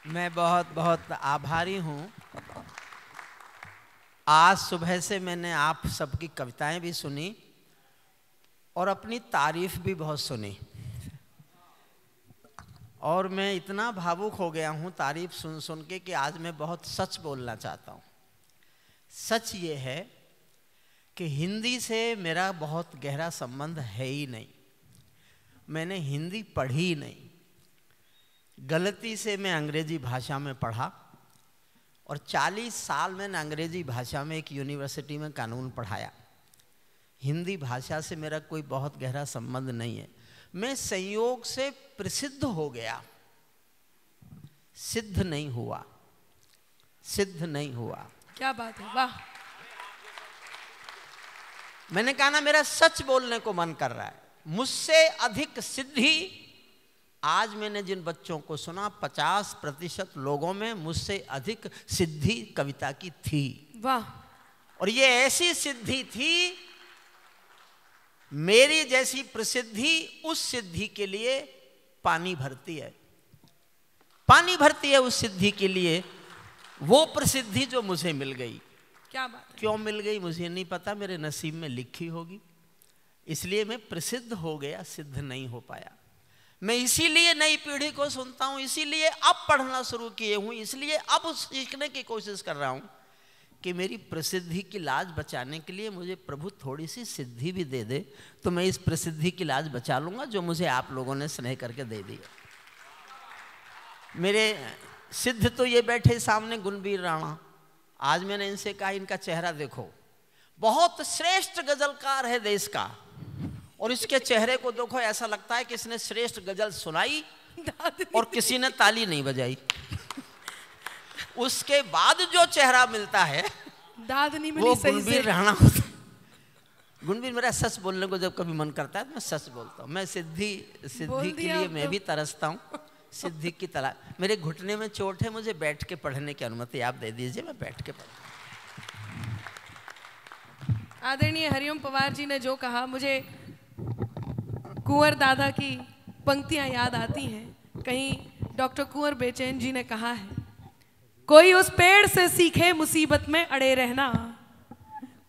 मैं बहुत बहुत आभारी हूँ। आज सुबह से मैंने आप सबकी कविताएं भी सुनी और अपनी तारीफ भी बहुत सुनी, और मैं इतना भावुक हो गया हूँ तारीफ सुन सुन के कि आज मैं बहुत सच बोलना चाहता हूँ। सच ये है कि हिंदी से मेरा बहुत गहरा संबंध है ही नहीं। मैंने हिंदी पढ़ी ही नहीं। गलती से मैं अंग्रेजी भाषा में पढ़ा और 40 साल मैंने अंग्रेजी भाषा में एक यूनिवर्सिटी में कानून पढ़ाया। हिंदी भाषा से मेरा कोई बहुत गहरा संबंध नहीं है। मैं संयोग से प्रसिद्ध हो गया, सिद्ध नहीं हुआ, सिद्ध नहीं हुआ। क्या बात है, वाह। मैंने कहा ना, मेरा सच बोलने को मन कर रहा है। मुझसे अधिक सिद्धि, आज मैंने जिन बच्चों को सुना 50% लोगों में मुझसे अधिक सिद्धि कविता की थी। वाह। और ये ऐसी सिद्धि थी, मेरी जैसी प्रसिद्धि उस सिद्धि के लिए पानी भरती है, पानी भरती है उस सिद्धि के लिए। वो प्रसिद्धि जो मुझे मिल गई, क्या बात है। क्यों मिल गई मुझे नहीं पता, मेरे नसीब में लिखी होगी। इसलिए मैं प्रसिद्ध हो गया, सिद्ध नहीं हो पाया। मैं इसीलिए नई पीढ़ी को सुनता हूं, इसीलिए अब पढ़ना शुरू किए हूं, इसलिए अब सीखने की कोशिश कर रहा हूं कि मेरी प्रसिद्धि की लाज बचाने के लिए मुझे प्रभु थोड़ी सी सिद्धि भी दे दे, तो मैं इस प्रसिद्धि की लाज बचा लूंगा जो मुझे आप लोगों ने स्नेह करके दे दी। मेरे सिद्ध तो ये बैठे सामने गुणवीर राणा। आज मैंने इनसे कहा, इनका चेहरा देखो, बहुत श्रेष्ठ गजलकार है देश का, और इसके चेहरे को देखो, ऐसा लगता है कि इसने श्रेष्ठ गजल सुनाई और किसी ने ताली नहीं बजाई। उसके बाद जो चेहरा मिलता है दाद नहीं मिली, वो सही गुणवीर से। राणा होता। गुणवीर, मेरा सच बोलने को जब कभी मन करता है तो मैं सच बोलता हूँ। मैं सिद्धि के लिए मैं भी तरसता हूँ, सिद्धि की तलाश। मेरे घुटने में चोट है, मुझे बैठ के पढ़ने की अनुमति आप दे दीजिए, मैं बैठ के पढ़ूँ। आदरणीय हरिओम पवार जी ने जो कहा, मुझे कुंवर दादा की पंक्तियां याद आती हैं। कहीं डॉक्टर कुंवर बेचैन जी ने कहा है, कोई उस पेड़ से सीखे मुसीबत में अड़े रहना,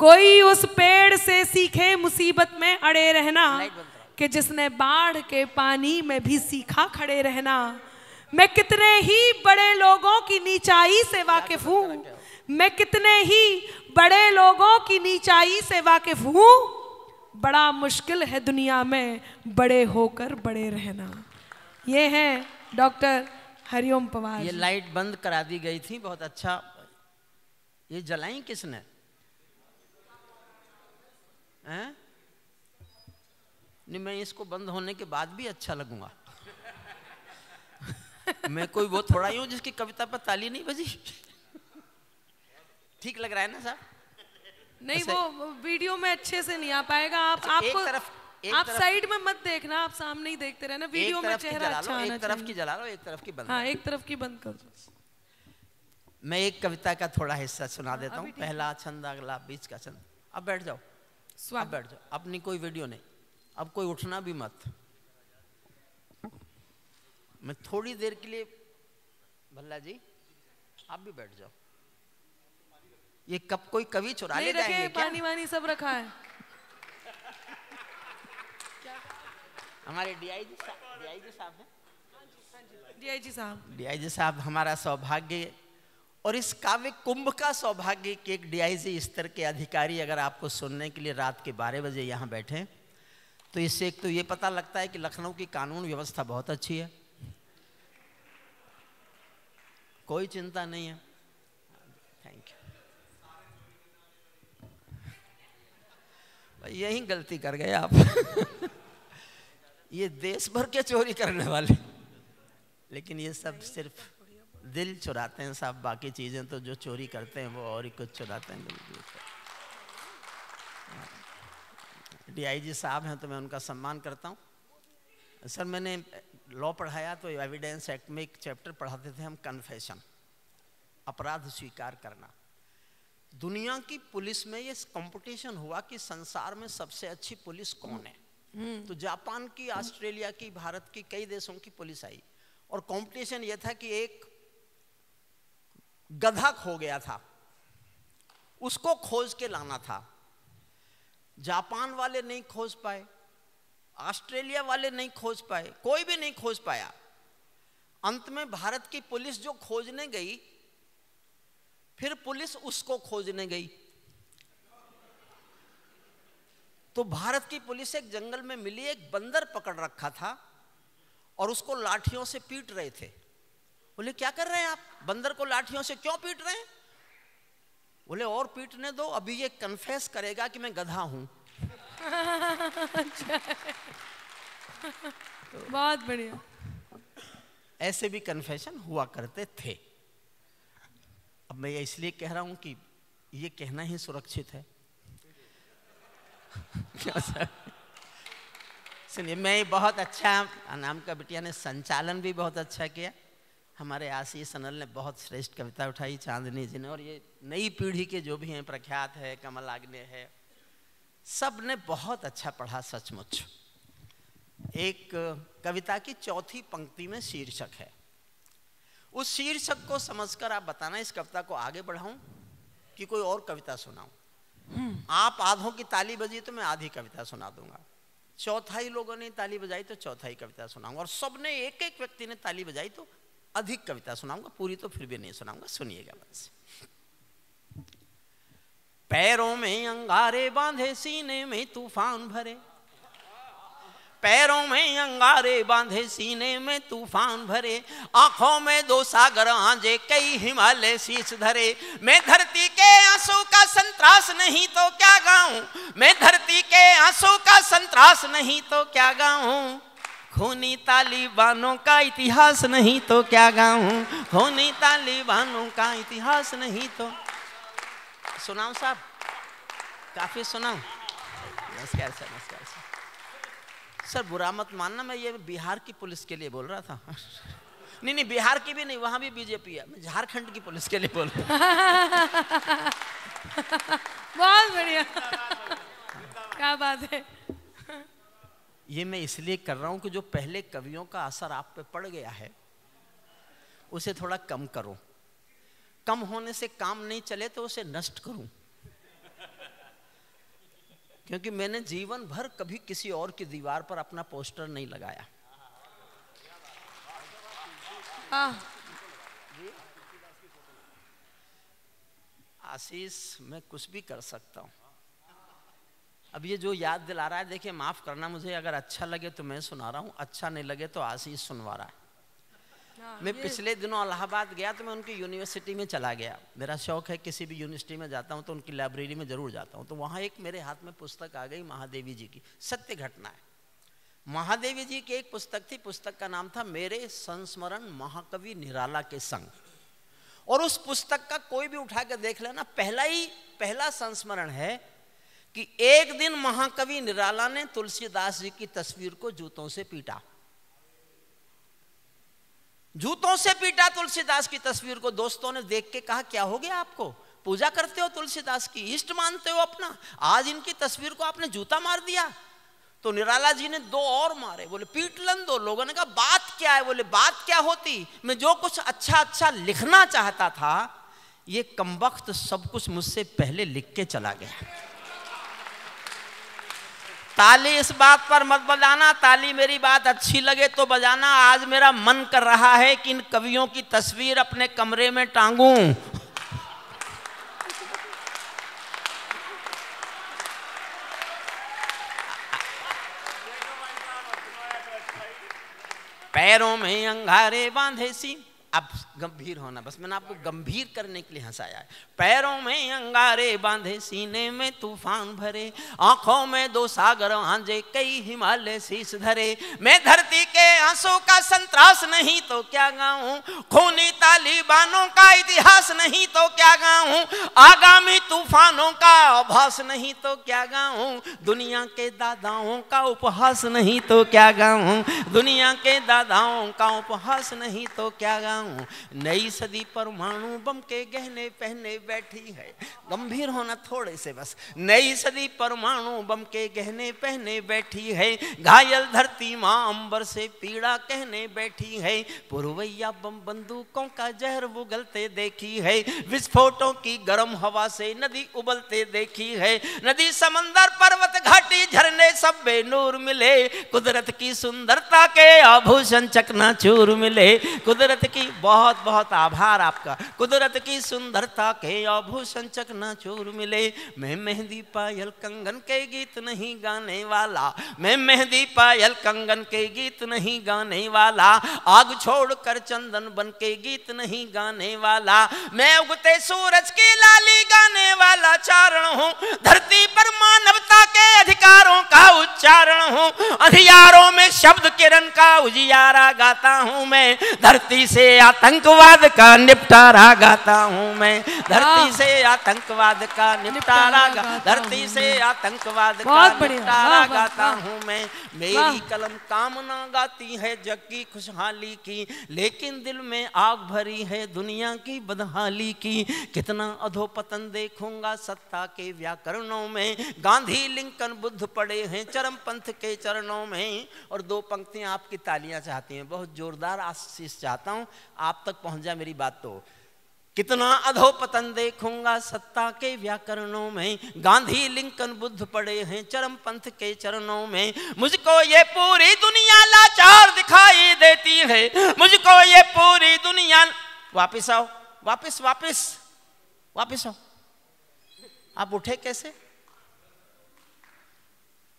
कोई उस पेड़ से सीखे मुसीबत में अड़े रहना, कि जिसने बाढ़ के पानी में भी सीखा खड़े रहना। मैं कितने ही बड़े लोगों की नीचाई से वाकिफ हूँ, मैं कितने ही बड़े लोगों की नीचाई से वाकिफ हूँ, बड़ा मुश्किल है दुनिया में बड़े होकर बड़े रहना। ये है डॉक्टर हरिओम पवार। ये लाइट बंद करा दी गई थी, बहुत अच्छा। ये जलाई किसने? हैं? नहीं, मैं इसको बंद होने के बाद भी अच्छा लगूंगा। मैं कोई वो थोड़ा ही हूं जिसकी कविता पर ताली नहीं बजी। ठीक लग रहा है ना साहब? नहीं, वो वीडियो में अच्छे से नहीं आ पाएगा। आप साइड में मत देखना, आप सामने ही देखते रहना। वीडियो में चेहरा अच्छा आना चाहिए। एक तरफ की जला लो, एक तरफ की बंद। हाँ, एक तरफ की बंद कर दो। मैं एक कविता का थोड़ा हिस्सा सुना देता हूँ। पहला छंद, अगला बीच का छंद। अब बैठ जाओ, अब बैठ जाओ। अपनी कोई वीडियो नहीं, अब कोई उठना भी मत। मैं थोड़ी देर के लिए, भल्ला जी आप भी बैठ जाओ। ये कब कोई कवि चुरा ले जाएंगे क्या? पानी वानी सब रखा है। हमारे डीआईजी साहब हैं। डीआईजी साहब हमारा सौभाग्य, और इस काव्य कुंभ का सौभाग्य कि एक डीआईजी स्तर के अधिकारी अगर आपको सुनने के लिए रात के 12 बजे यहाँ बैठे, तो इससे एक तो ये पता लगता है कि लखनऊ की कानून व्यवस्था बहुत अच्छी है, कोई चिंता नहीं है। Thank you. यही गलती कर गए आप। ये देश भर के चोरी करने वाले, लेकिन ये सब सिर्फ दिल चुराते हैं साहब। बाकी चीजें तो जो चोरी करते हैं वो और ही कुछ चुराते हैं। डीआईजी साहब हैं तो मैं उनका सम्मान करता हूँ। सर, मैंने लॉ पढ़ाया तो एविडेंस एक्ट में एक चैप्टर पढ़ाते थे हम, कन्फेशन, अपराध स्वीकार करना। दुनिया की पुलिस में ये कंपटीशन हुआ कि संसार में सबसे अच्छी पुलिस कौन है। तो जापान की, ऑस्ट्रेलिया की, भारत की, कई देशों की पुलिस आई, और कंपटीशन ये था कि एक गधा खो गया था, उसको खोज के लाना था। जापान वाले नहीं खोज पाए, ऑस्ट्रेलिया वाले नहीं खोज पाए, कोई भी नहीं खोज पाया। अंत में भारत की पुलिस जो खोजने गई, फिर पुलिस उसको खोजने गई। तो भारत की पुलिस एक जंगल में मिली, एक बंदर पकड़ रखा था और उसको लाठियों से पीट रहे थे। बोले क्या कर रहे हैं आप, बंदर को लाठियों से क्यों पीट रहे हैं? बोले और पीटने दो, अभी ये कन्फेस करेगा कि मैं गधा हूं। बहुत बढ़िया। ऐसे भी कन्फेशन हुआ करते थे। अब मैं ये इसलिए कह रहा हूं कि ये कहना ही सुरक्षित है। क्या सर? सुनिए, मैं बहुत अच्छा, नाम का बिटिया ने संचालन भी बहुत अच्छा किया। हमारे आशीष अनल ने बहुत श्रेष्ठ कविता उठाई, चांदनी जी ने, और ये नई पीढ़ी के जो भी हैं, प्रख्यात है, कमल आग्ने है, सब ने बहुत अच्छा पढ़ा सचमुच। एक कविता की चौथी पंक्ति में शीर्षक है, उस शीर्षक को समझकर आप बताना इस कविता को आगे बढ़ाऊं कि कोई और कविता सुनाऊं। आप आधों की ताली बजी तो मैं आधी कविता सुना दूंगा, चौथाई लोगों ने ताली बजाई तो चौथाई कविता सुनाऊंगा, और सबने एक एक व्यक्ति ने ताली बजाई तो अधिक कविता सुनाऊंगा। पूरी तो फिर भी नहीं सुनाऊंगा, सुनिएगा बस। पैरों में अंगारे बांधे, सीने में तूफान भरे, पैरों में अंगारे बांधे, सीने में तूफान भरे, आंखों में दो सागर आंजे, कई हिमालय शीश धरे। मैं धरती के आंसू का संतरास नहीं तो क्या गाऊं, मैं धरती के आंसू का संतरास नहीं तो क्या गाऊं, खूनी तालिबानों का इतिहास नहीं तो क्या गाऊं, खूनी तालिबानों का इतिहास नहीं तो। सुनाऊं साहब, काफी सुनाऊं? नमस्कार सर, नमस्कार सर। सर बुरा मत मानना, मैं ये बिहार की पुलिस के लिए बोल रहा था। नहीं नहीं, बिहार की भी नहीं, वहां भी बीजेपी है, मैं झारखंड की पुलिस के लिए बोल रहा हूँ। बहुत बढ़िया, क्या बात है। ये मैं इसलिए कर रहा हूं कि जो पहले कवियों का असर आप पे पड़ गया है उसे थोड़ा कम करो। कम होने से काम नहीं चले तो उसे नष्ट करूं, क्योंकि मैंने जीवन भर कभी किसी और की दीवार पर अपना पोस्टर नहीं लगाया। आशीष, मैं कुछ भी कर सकता हूं। अब ये जो याद दिला रहा है, देखिए माफ करना मुझे, अगर अच्छा लगे तो मैं सुना रहा हूं, अच्छा नहीं लगे तो आशीष सुनवा रहा है। मैं पिछले दिनों इलाहाबाद गया तो मैं उनकी यूनिवर्सिटी में चला गया। मेरा शौक है, किसी भी यूनिवर्सिटी में जाता हूं तो उनकी लाइब्रेरी में जरूर जाता हूं। तो वहां एक मेरे हाथ में पुस्तक आ गई, महादेवी जी की, सत्य घटना है। महादेवी जी की एक पुस्तक थी, पुस्तक का नाम था मेरे संस्मरण महाकवि निराला के संग। और उस पुस्तक का कोई भी उठा कर देख लेना, पहला संस्मरण है कि एक दिन महाकवि निराला ने तुलसीदास जी की तस्वीर को जूतों से पीटा, जूतों से पीटा तुलसीदास की तस्वीर को। दोस्तों ने देख के कहा क्या हो गया आपको, पूजा करते हो तुलसीदास की, इष्ट मानते हो अपना, आज इनकी तस्वीर को आपने जूता मार दिया। तो निराला जी ने दो और मारे, बोले पीट लन दो। लोगों ने कहा बात क्या है? बोले बात क्या होती, मैं जो कुछ अच्छा अच्छा लिखना चाहता था ये कमबख्त सब कुछ मुझसे पहले लिख के चला गया। ताली इस बात पर मत बजाना, ताली मेरी बात अच्छी लगे तो बजाना। आज मेरा मन कर रहा है कि इन कवियों की तस्वीर अपने कमरे में टांगूं। पैरों में अंगारे बांधे सी, अब गंभीर होना, बस मैंने आपको गंभीर करने के लिए हंसाया है। पैरों में अंगारे बांधे, सीने में तूफान भरे, आंखों में दो सागर आंजे, कई हिमालय शीश धरे। मैं धरती के आंसू का संतरास नहीं तो क्या गाऊं, खूनी तालिबानों का इतिहास नहीं तो क्या गाऊं, आगामी तूफानों का आभास नहीं तो क्या गाऊं, दुनिया के दादाओं का उपहास नहीं तो क्या गाऊं, दुनिया के दादाओं का उपहास नहीं तो क्या गाऊं। नई सदी परमाणु बम के गहने पहने बैठी है, गंभीर होना थोड़े से बस। नई सदी परमाणु बम के गहने पहने बैठी है, घायल धरती मां अंबर से पीड़ा कहने बैठी है, पुरवैया बम बंदूकों का जहर उगलते देखी है, विस्फोटों की गर्म हवा से नदी उबलते देखी है। नदी समंदर पर्वत घाटी झरने सब बेनूर मिले, कुदरत की सुंदरता के आभूषण चकनाचूर मिले। कुदरत की बहुत बहुत आभार आपका। कुदरत की सुंदरता के आभूषण चकनाचूर मिले। मैं मेहंदी पायल कंगन के गीत नहीं गाने वाला, मैं मेहंदी पायल कंगन के गीत नहीं गाने वाला, आग छोड़कर चंदन बन के गीत नहीं गाने वाला। मैं उगते सूरज की लाली गाने वाला चारण हूँ, धरती पर मानवता के अधिकारों का उच्चारण हूँ। अंधियारों में शब्द किरण का उजियारा गाता हूँ मैं, धरती से आतंकवाद का निपटारा गाता हूँ मैं, धरती से आतंकवाद का निपटारा, धरती से आतंकवाद का निपटारा गाता हूँ मैं। मेरी कलम कामना गाती है जग की खुशहाली की, लेकिन दिल में आग भरी है दुनिया की बदहाली की। कितना अधोपतन देखूंगा सत्ता के व्याकरणों में, गांधी लिंकन बुद्ध पड़े हैं चरमपंथ के चरणों में। और दो पंक्तियां आपकी तालियां चाहती हैं, बहुत जोरदार आशीष चाहता हूं, आप तक पहुंच जाए मेरी बात। तो कितना अधोपतन देखूंगा सत्ता के व्याकरणों में, गांधी लिंकन बुद्ध पड़े हैं चरमपंथ के चरणों में। मुझको ये पूरी दुनिया लाचार दिखाई देती है, मुझको ये पूरी दुनिया। वापिस आओ, वापिस वापिस वापिस आओ। आप उठे कैसे?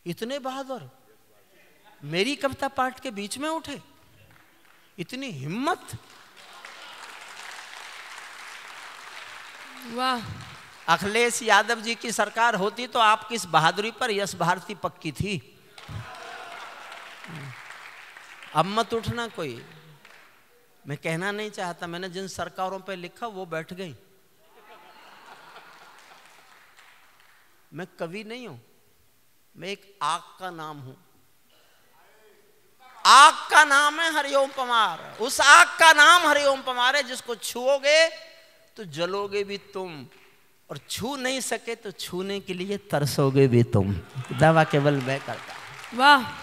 इतने बहादुर, मेरी कविता पाठ के बीच में उठे, इतनी हिम्मत। वाह। अखिलेश यादव जी की सरकार होती तो आपकी इस बहादुरी पर यश भारती पक्की थी। अब मत उठना कोई, मैं कहना नहीं चाहता, मैंने जिन सरकारों पे लिखा वो बैठ गई। मैं कवि नहीं हूं, मैं एक आग का नाम हूं। आग का नाम है हरिओम पमार। उस आग का नाम हरिओम पमार है जिसको छुओगे तो जलोगे भी तुम, और छू नहीं सके तो छूने के लिए तरसोगे भी तुम। दावा केवल मैं करता। वाह।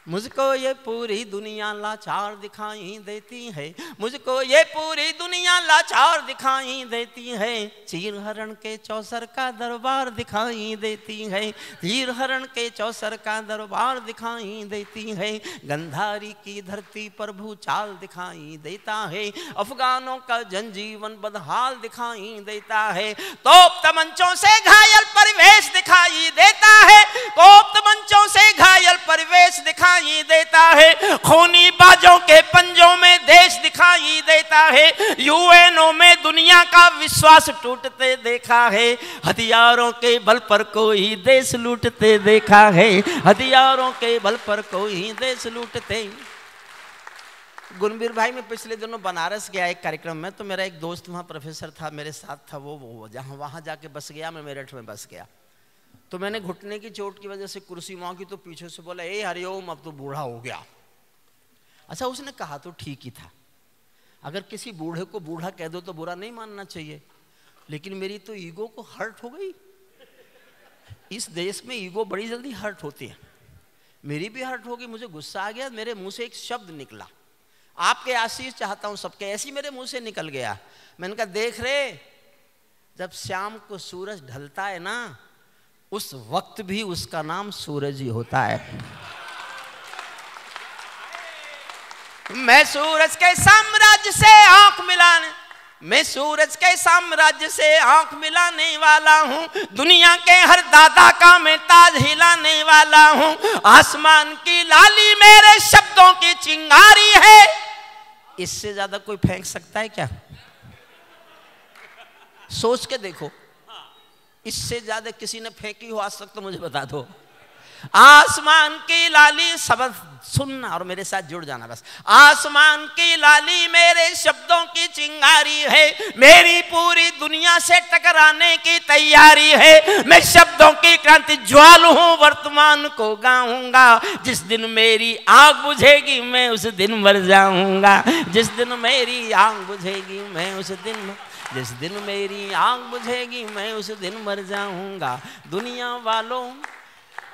मुझको ये पूरी दुनिया लाचार दिखाई देती है, मुझको ये पूरी दुनिया लाचार दिखाई देती है। चीर हरण के चौसर का दरबार दिखाई देती है, चीर हरण के चौसर का दरबार दिखाई देती है। गंधारी की धरती पर भूचाल दिखाई देता है, अफगानों का जनजीवन बदहाल दिखाई देता है। तोप तमंचों से घायल परिवेश दिखाई देता है, तोप तमंचों से घायल परिवेश दिखाई देता है। खूनी बाजों के पंजों में देश दिखाई देता है, यूएनओ में दुनिया का विश्वास टूटते देखा है। हथियारों के बल पर कोई देश लूटते देखा है, हथियारों के बल पर कोई देश लूटते। गुणवीर भाई, मैं पिछले दिनों बनारस गया एक कार्यक्रम में, तो मेरा एक दोस्त वहाँ प्रोफेसर था, मेरे साथ था। वो जहाँ वहाँ जाके बस गया, मैं मेरठ में बस गया। तो मैंने घुटने की चोट की वजह से कुर्सी वहाँ की, तो पीछे से बोला, ए हरिओम अब तो बूढ़ा हो गया। अच्छा, उसने कहा तो ठीक ही था, अगर किसी बूढ़े को बूढ़ा कह दो तो बुरा नहीं मानना चाहिए, लेकिन मेरी तो ईगो को हर्ट हो गई। इस देश में ईगो बड़ी जल्दी हर्ट होती है, मेरी भी हर्ट हो गई। मुझे गुस्सा आ गया, मेरे मुंह से एक शब्द निकला, आपके आशीष चाहता हूं सबके, ऐसी मेरे मुंह से निकल गया। मैंने कहा, देख रहे, जब शाम को सूरज ढलता है ना, उस वक्त भी उसका नाम सूरज ही होता है। मैं सूरज के साम्राज्य से आंख मिलाने, मैं सूरज के साम्राज्य से आंख मिलाने वाला हूँ, दुनिया के हर दादा का मैं ताज हिलाने वाला हूँ। आसमान की लाली मेरे शब्दों की चिंगारी है, इससे ज्यादा कोई फेंक सकता है क्या? सोच के देखो, इससे ज्यादा किसी ने फेंकी हो आज तक तो मुझे बता दो। आसमान की लाली, शब्द सुनना और मेरे साथ जुड़ जाना बस। आसमान की लाली मेरे शब्दों की चिंगारी है, मेरी पूरी दुनिया से टकराने की तैयारी है। मैं शब्दों की क्रांति ज्वाल हूँ, वर्तमान को गाऊंगा। जिस दिन मेरी आग बुझेगी मैं उस दिन मर जाऊंगा, जिस दिन मेरी आग बुझेगी मैं उस दिन, जिस दिन मेरी आग बुझेगी मैं उस दिन मर जाऊंगा।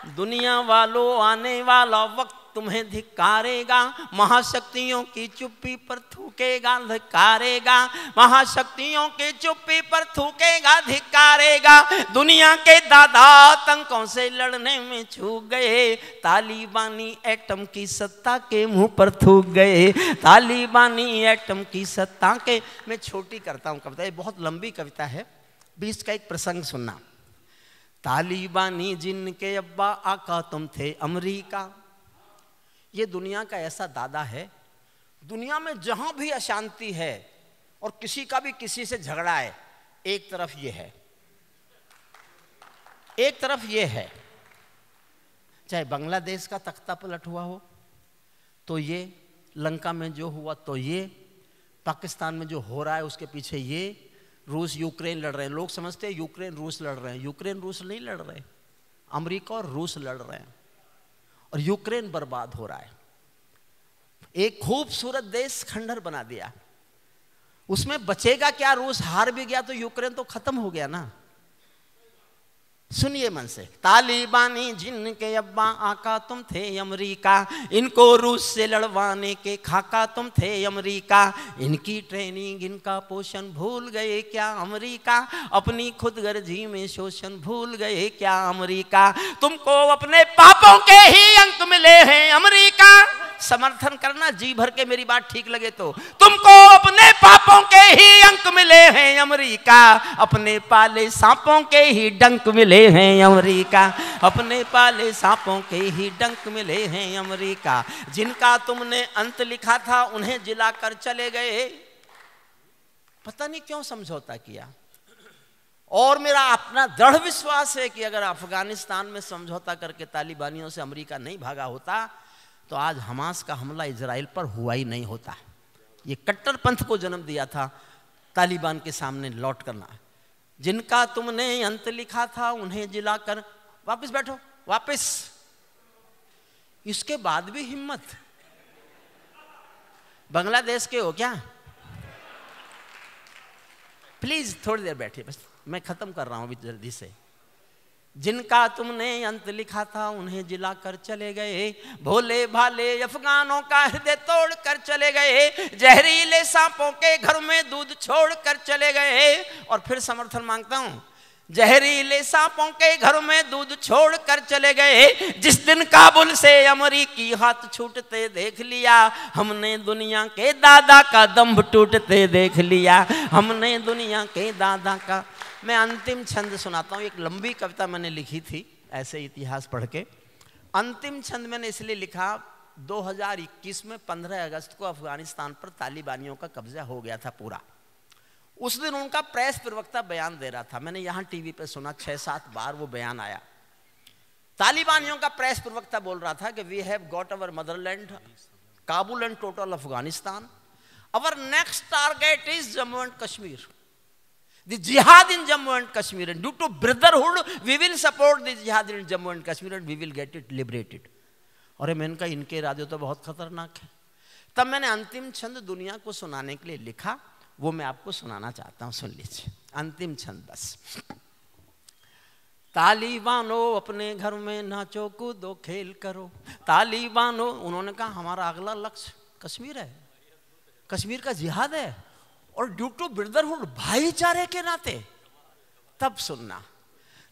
दुनिया वालों आने वाला वक्त तुम्हें धिक्कारेगा, महाशक्तियों की चुप्पी पर थूकेगा, धिक्कारेगा, महाशक्तियों की चुप्पी पर थूकेगा, धिक्कारेगा। दुनिया के दादा आतंकों से लड़ने में चूक गए, तालिबानी एटम की सत्ता के मुंह पर थूक गए, तालिबानी एटम की सत्ता के। मैं छोटी करता हूं कविता, ये बहुत लंबी कविता है, बीच का एक प्रसंग सुनना। तालिबानी जिनके अब्बा आका तुम थे अमेरिका, ये दुनिया का ऐसा दादा है, दुनिया में जहां भी अशांति है और किसी का भी किसी से झगड़ा है, एक तरफ ये है, एक तरफ ये है। चाहे बांग्लादेश का तख्ता पलट हुआ हो तो ये, लंका में जो हुआ तो ये, पाकिस्तान में जो हो रहा है उसके पीछे ये, रूस यूक्रेन लड़ रहे हैं। लोग समझते हैं यूक्रेन रूस लड़ रहे हैं, यूक्रेन रूस नहीं लड़ रहे, अमेरिका और रूस लड़ रहे हैं और यूक्रेन बर्बाद हो रहा है। एक खूबसूरत देश खंडहर बना दिया, उसमें बचेगा क्या? रूस हार भी गया तो यूक्रेन तो खत्म हो गया ना। सुनिए मन से। तालिबानी जिनके अब्बा आका तुम थे अमेरिका, इनको रूस से लड़वाने के खाका तुम थे अमेरिका, इनकी ट्रेनिंग इनका पोषण भूल गए क्या अमेरिका, अपनी खुदगर्जी में शोषण भूल गए क्या अमेरिका, तुमको अपने पापों के ही अंक मिले हैं अमेरिका। समर्थन करना जी भर के, मेरी बात ठीक लगे तो। तुमको अपने पापों के ही अंक मिले हैं अमेरिका, अपने पाले सांपों के ही डंक मिले हैं अमेरिका, अपने पाले सांपों के ही डंक मिले हैं अमेरिका। जिनका तुमने अंत लिखा था उन्हें जिलाकर चले गए, पता नहीं क्यों समझौता किया। और मेरा अपना दृढ़ विश्वास है कि अगर अफगानिस्तान में समझौता करके तालिबानियों से अमेरिका नहीं भागा होता तो आज हमास का हमला इजराइल पर हुआ ही नहीं होता। ये कट्टरपंथ को जन्म दिया था तालिबान के सामने लौट करना। जिनका तुमने अंत लिखा था उन्हें जिलाकर, वापस बैठो, वापस। इसके बाद भी हिम्मत। बांग्लादेश के हो क्या? प्लीज थोड़ी देर बैठिए, बस मैं खत्म कर रहा हूं अभी जल्दी से। जिनका तुमने अंत लिखा था उन्हें जिलाकर चले गए, भोले भाले अफगानों का हृदय तोड़ कर चले गए, जहरीले सांपों के घर में दूध छोड़ कर चले गए। और फिर समर्थन मांगता हूं, जहरीले सांपों के घर में दूध छोड़ कर चले गए। जिस दिन काबुल से अमेरिकी हाथ छूटते देख लिया, हमने दुनिया के दादा का दम्भ टूटते देख लिया, हमने दुनिया के दादा का। मैं अंतिम छंद सुनाता हूँ। एक लंबी कविता मैंने लिखी थी ऐसे इतिहास पढ़ के। अंतिम छंद मैंने इसलिए लिखा, 2021 में 15 अगस्त को अफगानिस्तान पर तालिबानियों का कब्जा हो गया था पूरा। उस दिन उनका प्रेस प्रवक्ता बयान दे रहा था, मैंने यहाँ टीवी पे सुना, 6-7 बार वो बयान आया। तालिबानियों का प्रेस प्रवक्ता बोल रहा था कि we have got our motherland, Kabul and total Afghanistan, our next target is Jammu and Kashmir, the jihad in Jammu and Kashmir, and due to brotherhood we will support the jihad in Jammu and Kashmir and we will get it liberated। और मैंने कहा इनके इरादे तो बहुत खतरनाक है। तब मैंने अंतिम छंद दुनिया को सुनाने के लिए लिखा, वो मैं आपको सुनाना चाहता हूं, सुन लीजिए। अंतिम छंद बस। तालिबानो अपने घर में नाचो कूदो खेल करो, तालिबानो, उन्होंने कहा हमारा अगला लक्ष्य कश्मीर है, कश्मीर का जिहाद है, और ड्यू टू ब्रदरहुड, भाईचारे के नाते। तब सुनना,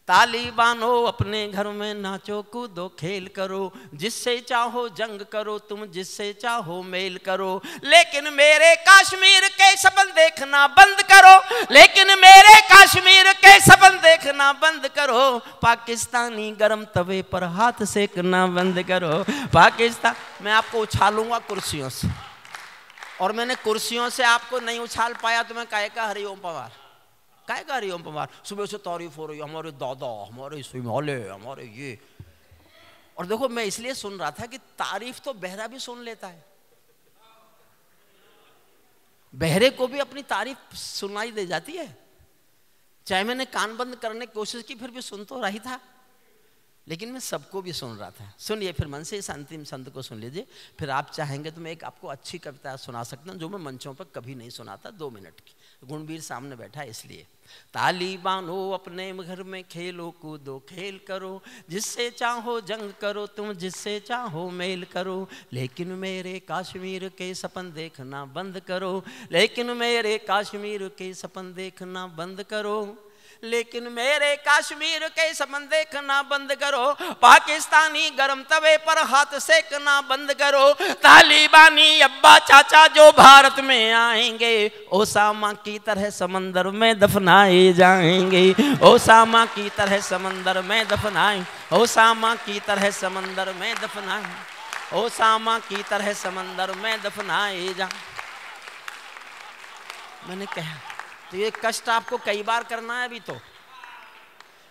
तालिबानो अपने घर में नाचो कूदो खेल करो, जिससे चाहो जंग करो तुम, जिससे चाहो मेल करो, लेकिन मेरे कश्मीर के सपन देखना बंद करो, लेकिन मेरे कश्मीर के सपन देखना बंद करो, पाकिस्तानी गरम तवे पर हाथ सेकना बंद करो, पाकिस्तान। मैं आपको उछालूंगा कुर्सियों से, और मैंने कुर्सियों से आपको नहीं उछाल पाया तो मैं काहे का हरिओम पवार, काहे का हरिओम पवार। सुबह से तारीफ हो रही है, हमारे दादा, हमारे हिमालय, हमारे ये। और देखो मैं इसलिए सुन रहा था कि तारीफ तो बहरा भी सुन लेता है, बहरे को भी अपनी तारीफ सुनाई दे जाती है। चाहे मैंने कान बंद करने की कोशिश की फिर भी सुन तो रही था। लेकिन मैं सबको भी सुन रहा था। सुनिए फिर मन से इस अंतिम संत को सुन लीजिए, फिर आप चाहेंगे तो मैं एक आपको अच्छी कविता सुना सकता हूँ जो मैं मंचों पर कभी नहीं सुनाता, 2 मिनट की। गुणवीर सामने बैठा है इसलिए। ताली बांधो अपने घर में, खेलो कूदो खेल करो, जिससे चाहो जंग करो तुम, जिससे चाहो मेल करो, लेकिन मेरे कश्मीर के सपन देखना बंद करो, लेकिन मेरे कश्मीर के सपन देखना बंद करो, लेकिन मेरे कश्मीर के सपन देखना बंद करो, पाकिस्तानी गरम तवे पर हाथ सेकना बंद करो, तालिबानी अब्बा चाचा जो भारत में आएंगे ओसामा की तरह समंदर में दफनाए जाएंगे, ओसामा की तरह समंदर में दफनाए, ओसामा की तरह समंदर में दफनाए, ओसामा की तरह समंदर में दफनाए जा। मैंने कहा तो ये कष्ट आपको कई बार करना है अभी तो।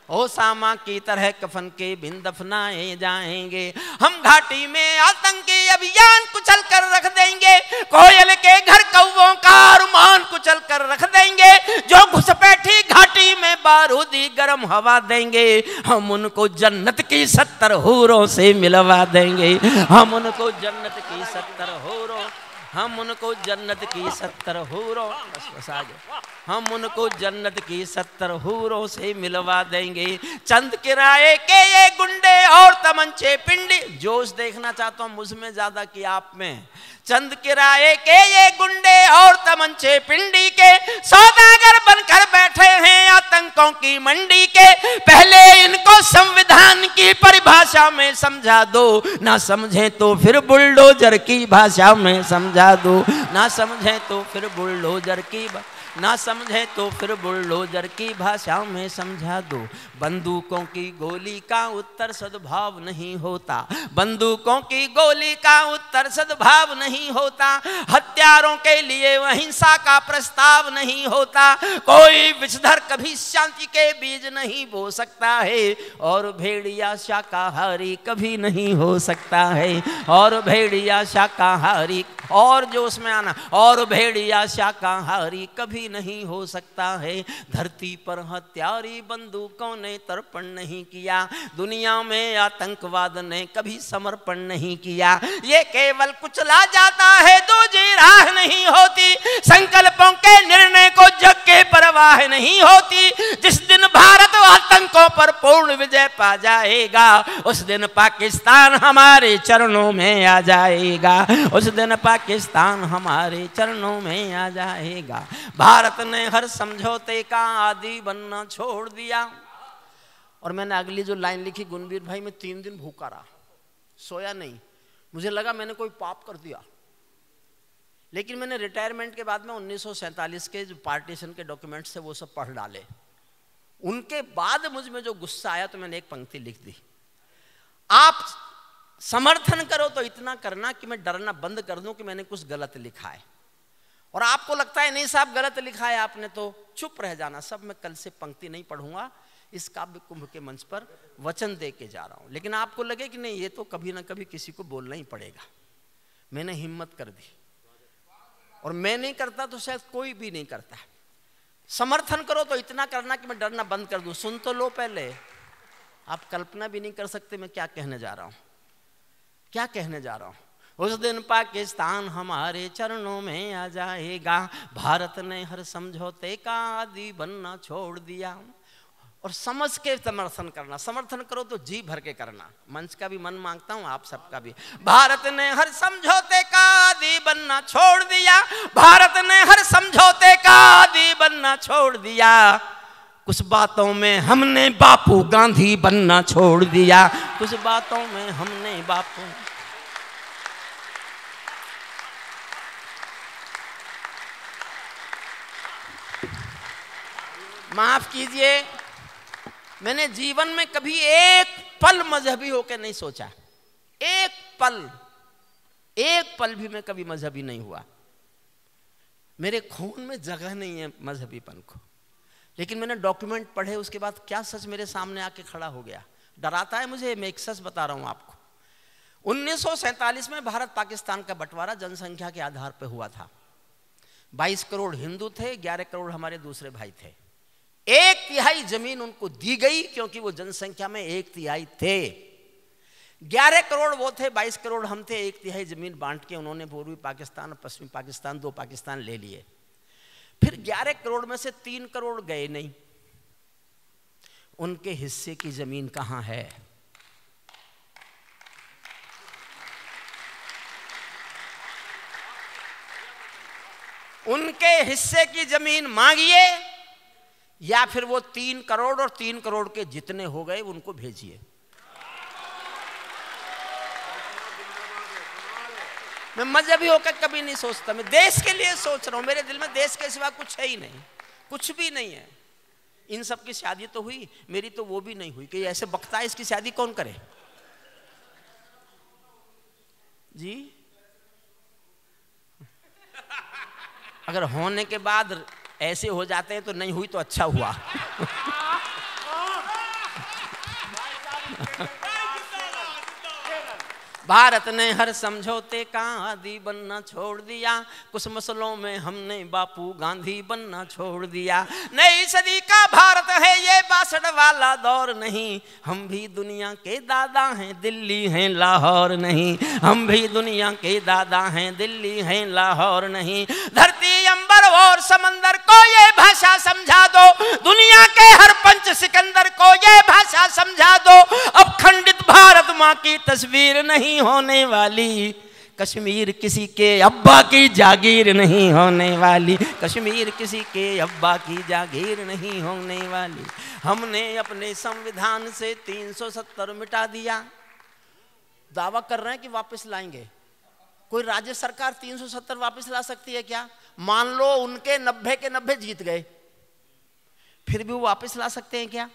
ओसामा की तरह कफन के बिन दफनाए जाएंगे, हम घाटी में आतंकी अभियान कुचल कर रख देंगे, कोयल के घर कौवों का अरमान कुचल कर रख देंगे, जो घुसपैठी घाटी में बारूदी गर्म हवा देंगे, हम उनको जन्नत की 70 हूरों से मिलवा देंगे, हम उनको जन्नत की 70 हूरों, हम उनको जन्नत की 70 हूरों, बस आ जाओ, हम उनको जन्नत की 70 हूरों से मिलवा देंगे, चंद किराए के ये गुंडे और तमंचे पिंडी, जोश देखना चाहता हूं मुझ में ज्यादा कि आप में, चंद किराए के ये गुंडे और तमंचे पिंडी के सौदागर बनकर बैठे हैं आतंकों की मंडी के, पहले इनको संविधान की परिभाषा में समझा दो, ना समझे तो फिर बुलडोजर की भाषा में समझा दो, ना समझे तो फिर बुलडोजर की ना समझे तो फिर बुलडोजर की भाषा में समझा दो, बंदूकों की गोली का उत्तर सद्भाव नहीं होता, बंदूकों की गोली का उत्तर सद्भाव नहीं होता, हत्यारों के लिए अहिंसा का प्रस्ताव नहीं होता, कोई विषधर कभी शांति के बीज नहीं बो सकता है, और भेड़िया शाकाहारी कभी नहीं हो सकता है, और भेड़िया शाकाहारी, और जो उसमें आना, और भेड़िया शाकाहारी कभी नहीं हो सकता है, धरती पर हत्यारी बंदूकों ने तर्पण नहीं किया, दुनिया में आतंकवाद ने कभी समर्पण नहीं किया, ये केवल कुचला जाता है, दूसरी राह नहीं होती, संकल्पों के निर्णय को जग के परवाह नहीं होती, जिस दिन भारत आतंकों पर पूर्ण विजय पा जाएगा उस दिन पाकिस्तान हमारे चरणों में आ जाएगा, उस दिन पाकिस्तान हमारे चरणों में आ जाएगा, भारत ने हर समझौते का आदी बनना छोड़ दिया। और मैंने अगली जो लाइन लिखी, गुणवीर भाई मैं 3 दिन भूखा रहा, सोया नहीं, मुझे लगा मैंने कोई पाप कर दिया, लेकिन मैंने रिटायरमेंट के बाद में 1947 के जो पार्टीशन के डॉक्यूमेंट्स थे वो सब पढ़ डाले, उनके बाद मुझ में जो गुस्सा आया तो मैंने एक पंक्ति लिख दी, आप समर्थन करो तो इतना करना कि मैं डरना बंद कर दूं कि मैंने कुछ गलत लिखा है, और आपको लगता है नहीं साहब गलत लिखा है आपने तो चुप रह जाना सब, मैं कल से पंक्ति नहीं पढ़ूंगा, इस काव्य कुंभ के मंच पर वचन दे के जा रहा हूं, लेकिन आपको लगे कि नहीं ये तो कभी ना कभी किसी को बोलना ही पड़ेगा, मैंने हिम्मत कर दी, और मैं नहीं करता तो शायद कोई भी नहीं करता। समर्थन करो तो इतना करना कि मैं डरना बंद कर दूं, सुन तो लो पहले, आप कल्पना भी नहीं कर सकते मैं क्या कहने जा रहा हूं, क्या कहने जा रहा हूं। उस दिन पाकिस्तान हमारे चरणों में आ जाएगा, भारत ने हर समझौते का आदी बनना छोड़ दिया, और समझ के समर्थन करना, समर्थन करो तो जी भर के करना, मंच का भी मन मांगता हूं आप सबका भी, भारत ने हर समझौते का आदी बनना छोड़ दिया, भारत ने हर समझौते का आदी बनना छोड़ दिया, कुछ बातों में हमने बापू गांधी बनना छोड़ दिया, कुछ बातों में हमने बापू, माफ कीजिए मैंने जीवन में कभी एक पल मजहबी होकर नहीं सोचा, एक पल भी मैं कभी मजहबी नहीं हुआ, मेरे खून में जगह नहीं है मजहबीपन को, लेकिन मैंने डॉक्यूमेंट पढ़े उसके बाद क्या सच मेरे सामने आके खड़ा हो गया, डराता है मुझे, मैं एक सच बता रहा हूं आपको। 1947 में भारत पाकिस्तान का बंटवारा जनसंख्या के आधार पर हुआ था, 22 करोड़ हिंदू थे, 11 करोड़ हमारे दूसरे भाई थे, 1/3 जमीन उनको दी गई क्योंकि वो जनसंख्या में 1/3 थे। 11 करोड़ वो थे, 22 करोड़ हम थे। 1/3 जमीन बांट के उन्होंने पूर्वी पाकिस्तान और पश्चिमी पाकिस्तान, 2 पाकिस्तान ले लिए। फिर 11 करोड़ में से 3 करोड़ गए नहीं, उनके हिस्से की जमीन कहां है? उनके हिस्से की जमीन मांगिए या फिर वो 3 करोड़ और 3 करोड़ के जितने हो गए उनको भेजिए। मैं मजहबी होकर कभी नहीं सोचता, मैं देश के लिए सोच रहा हूं। मेरे दिल में देश के सिवा कुछ है ही नहीं, कुछ भी नहीं है। इन सब की शादी तो हुई, मेरी तो वो भी नहीं हुई कि ऐसे बकता है, इसकी शादी कौन करे जी? अगर होने के बाद ऐसे हो जाते हैं तो नहीं हुई तो अच्छा हुआ। भारत ने हर समझौते का आदी बनना छोड़ दिया, कुछ मसलों में हमने बापू गांधी बनना छोड़ दिया। नई सदी का भारत है ये 62 वाला दौर नहीं, हम भी दुनिया के दादा हैं, दिल्ली हैं लाहौर नहीं। हम भी दुनिया के दादा हैं, दिल्ली हैं लाहौर नहीं। धरती अंबर और समंदर को ये भाषा समझा दो, दुनिया के हर पंच सिकंदर को ये भाषा समझा दो। अब खंडित भारत माँ की तस्वीर नहीं होने वाली, कश्मीर किसी के अब्बा की जागीर नहीं होने वाली। कश्मीर किसी के अब्बा की जागीर नहीं होने वाली। हमने अपने संविधान से 370 मिटा दिया। दावा कर रहे हैं कि वापस लाएंगे। कोई राज्य सरकार 370 वापस ला सकती है क्या? मान लो उनके 90 के 90 जीत गए, फिर भी वो वापस ला सकते हैं क्या?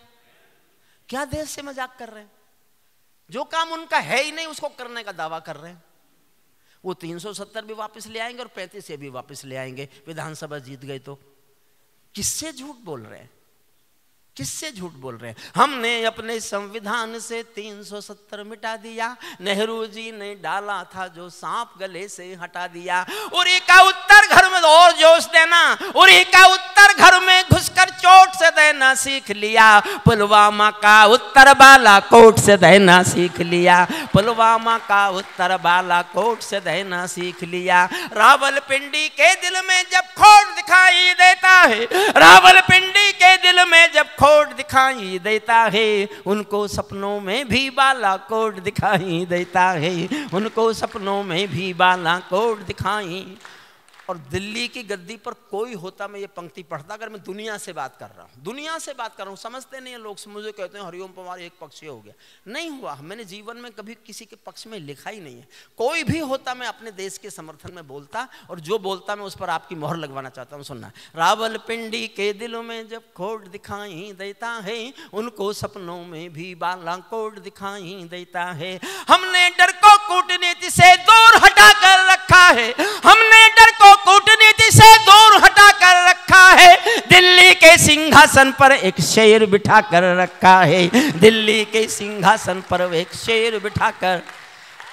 क्या देश से मजाक कर रहे हैं? जो काम उनका है ही नहीं उसको करने का दावा कर रहे हैं। वो 370 भी वापस ले आएंगे और 35 भी वापस ले आएंगे, विधानसभा जीत गए तो। किससे झूठ बोल रहे हैं? किससे झूठ बोल रहे हैं? हमने अपने संविधान से 370 मिटा दिया, नेहरू जी ने डाला था जो सांप गले से हटा दिया। उरी का उत्तर घर में और जोश देना, उरी का उत्तर घर में घुसकर चोट से देना सीख लिया। पुलवामा का उत्तर बालाकोट से देना सीख लिया। पुलवामा का उत्तर बालाकोट से देना सीख लिया। रावलपिंडी के दिल में जब खोट दिखाई देता है, रावलपिंडी के दिल में जब खोट दिखाई देता है, उनको सपनों में भी बालाकोट दिखाई देता है। उनको सपनों में भी बालाकोट दिखाई। और दिल्ली की गद्दी पर कोई होता मैं ये पंक्ति पढ़ता। अगर मैं दुनिया से बात कर रहा हूँ, दुनिया से बात कर रहा हूँ, समझते नहीं है लोग। मुझे कहते हैं हरिओम पवार एक पक्षीय हो गया। नहीं हुआ, मैंने जीवन में कभी किसी के पक्ष में लिखा ही नहीं है। कोई भी होता मैं अपने देश के समर्थन में बोलता, और जो बोलता मैं उस पर आपकी मोहर लगवाना चाहता हूँ। सुनना, रावलपिंडी के दिलों में जब खोट दिखाई देता है, उनको सपनों में भी बालाकोट दिखाई देता है। हमने डर को कूटनीति से दूर हटा कर रखा है, हमने डर को कूटनीति से दूर हटा कर रखा है। दिल्ली के सिंहासन पर एक शेर बिठा कर रखा है। दिल्ली के सिंहासन पर एक शेर बिठाकर।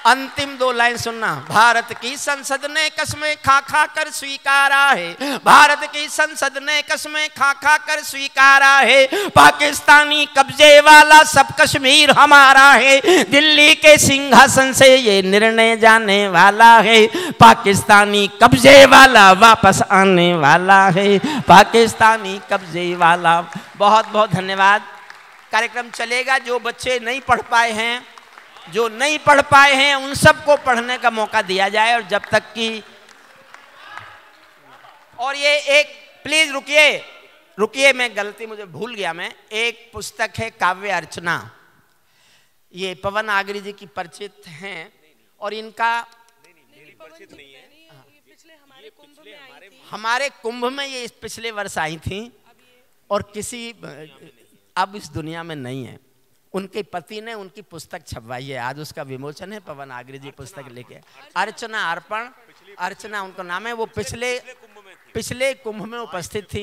अंतिम 2 लाइन सुनना। भारत की संसद ने कसमें खा खा कर स्वीकारा है, भारत की संसद ने कसमें खा खा कर स्वीकारा है। पाकिस्तानी कब्जे वाला सब कश्मीर हमारा है। दिल्ली के सिंहासन से ये निर्णय जाने वाला है। पाकिस्तानी कब्जे वाला वापस आने वाला है। पाकिस्तानी कब्जे वाला। बहुत बहुत धन्यवाद। कार्यक्रम चलेगा। जो बच्चे नहीं पढ़ पाए हैं, जो नहीं पढ़ पाए हैं, उन सबको पढ़ने का मौका दिया जाए। और जब तक कि, और ये एक प्लीज रुकिए, मैं गलती, मुझे भूल गया मैं। एक पुस्तक है काव्य अर्चना, ये पवन आगरी जी की परिचित हैं, और इनका हमारे कुंभ में ये पिछले वर्ष आई थी, और किसी अब इस दुनिया में नहीं है। उनके पति ने उनकी पुस्तक छपवाई है, आज उसका विमोचन है। पवन आगरी जी पुस्तक लेके, अर्चना अर्पण, अर्चना उनका नाम है। वो पिछले कुंभ में उपस्थित थी।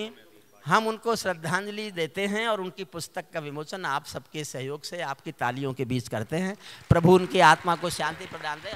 हम उनको श्रद्धांजलि देते हैं और उनकी पुस्तक का विमोचन आप सबके सहयोग से, आपकी तालियों के बीच करते हैं। प्रभु उनकी आत्मा को शांति प्रदान दे।